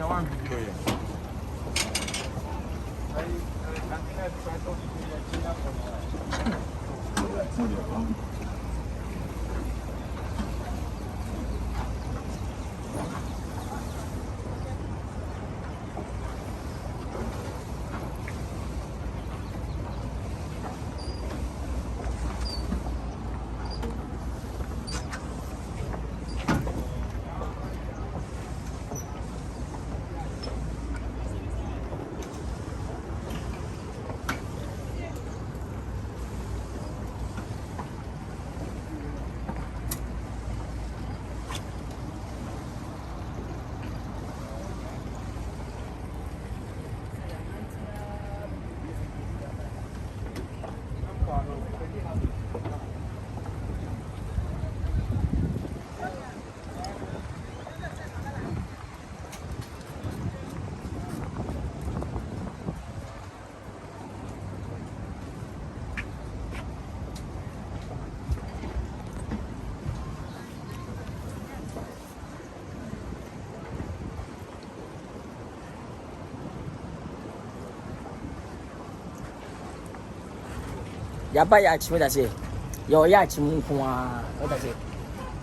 one video here. Yaba yacht, what I say? Your yacht, what I say?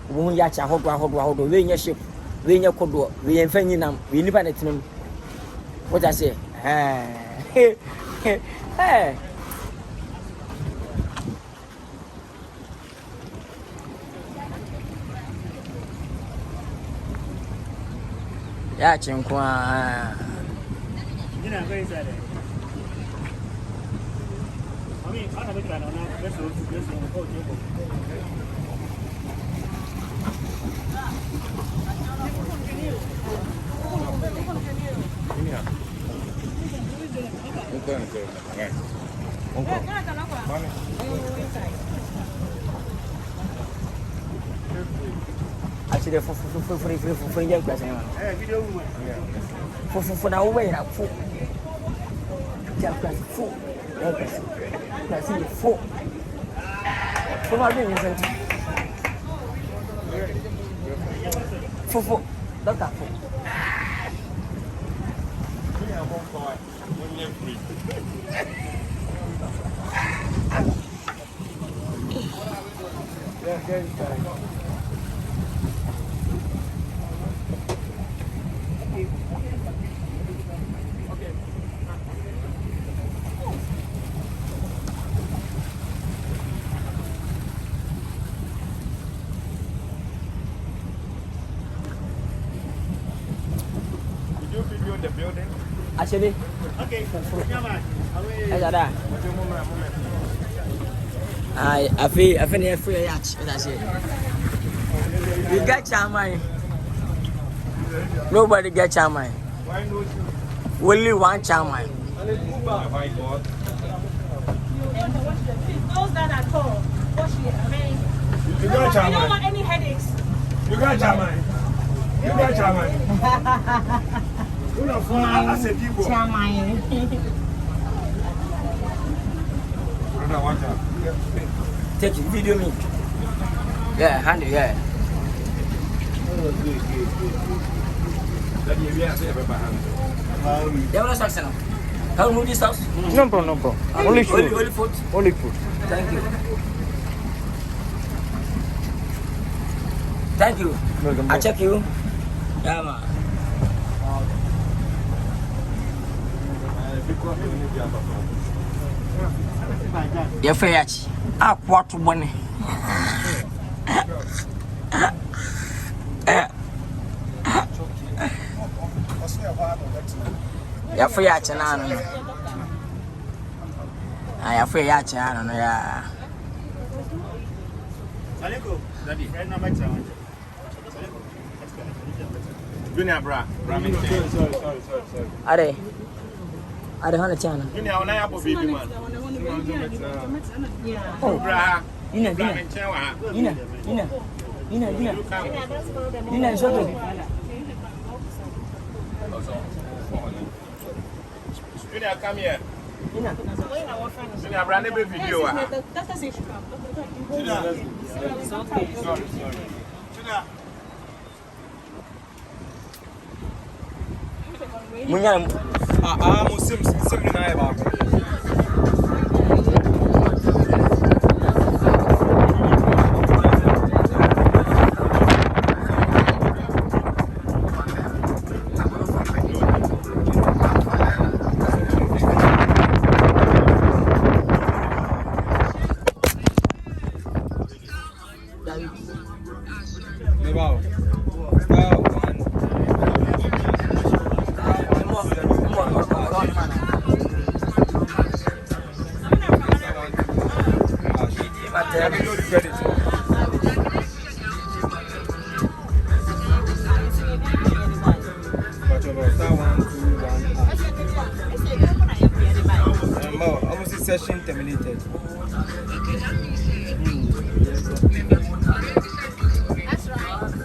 Woman yacht, I hold, we in your ship, we in your Kwadwo, we in Fenninam, we live at it. What I say? Hey, hey. Yacht, you know, very sad. I mean, I don't know. Let's go. Actually, for young person. For now, wait up. That's it. Four. Come on, isn't it? Four. That's that four. The building. Actually, okay. I feel free yacht. That's it. You get Chamai. Nobody get Chamai. Only one Chamai. Those that are tall, wash it. I mean, You got Chamai. I don't want any headaches. You got Chamai. You got Chamai. I said people. Take it, video me. Yeah, hand it, yeah. How move this house? No problem. Only food. Only food. Only food. Thank you. Thank you. Welcome. I check you. Yeah, man. Your face. Ah, what money? Your face, I don't know. I feel yacht, I don't know. Yeah. Junior, bra. Sorry. I don't want to channel. Junior, I have a baby man. Oh, Bra. Ina, it's okay. Junior, come here. Ina. Junior, brand new video. Sorry. Junior. Munya Muslims simply na ba. Session terminated. That's right.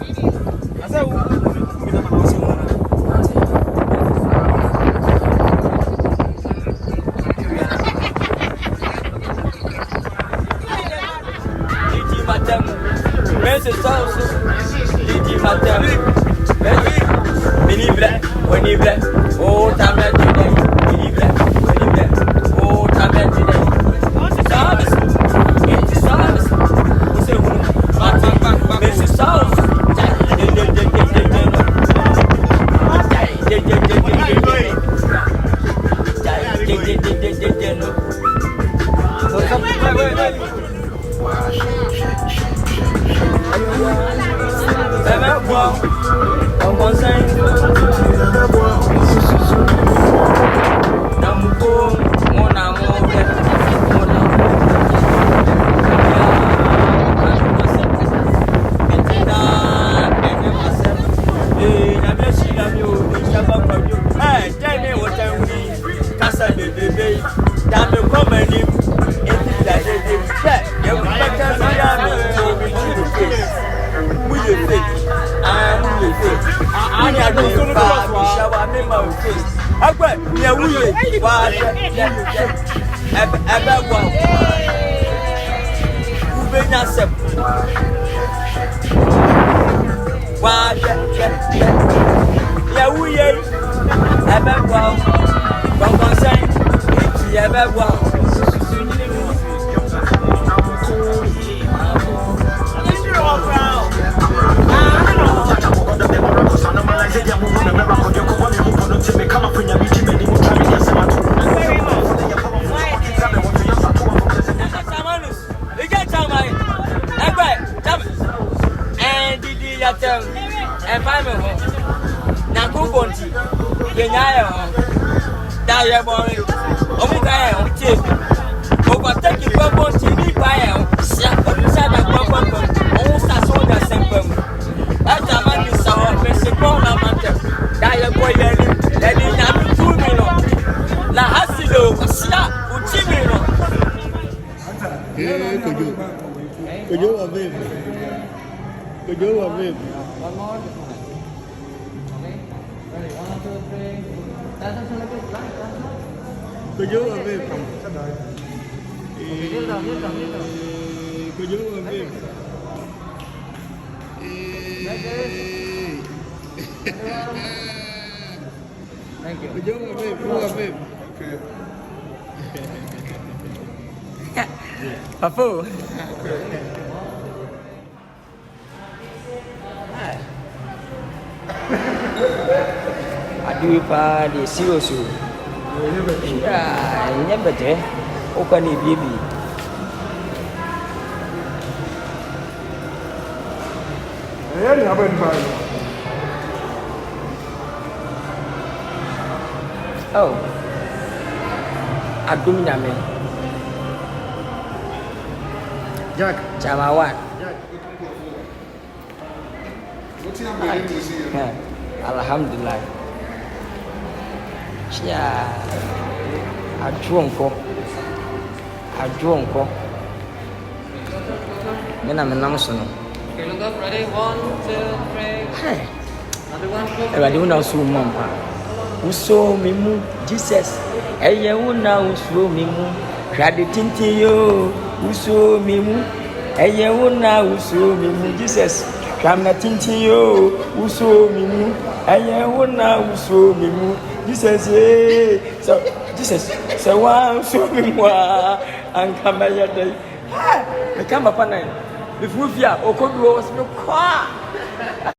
Thank you. Apo. Aduh pa di serious. Ya, ini betul. Okan ni baby. Ni apa ni pak? Oh. Aduh nama. Jack. Jamawan. What's your name to see you? Alhamdulillah. Ya. Ajuangko. Mana menang sono. Okay, look up, ready? 1, 2, 3. Another one. Everybody una sumo mpa. Uso mimu Jesus. Eye una uso mimu. Krade tinti yo. Uso mimu. Eye una uso mimu Jesus. Kamna tintin yo, uso mimu. Aye wona uso mimu. Jesus so Jesus so one so mimu ankama ya dai. Ha, me kama pa na. Me fufia okoduo so me kwa.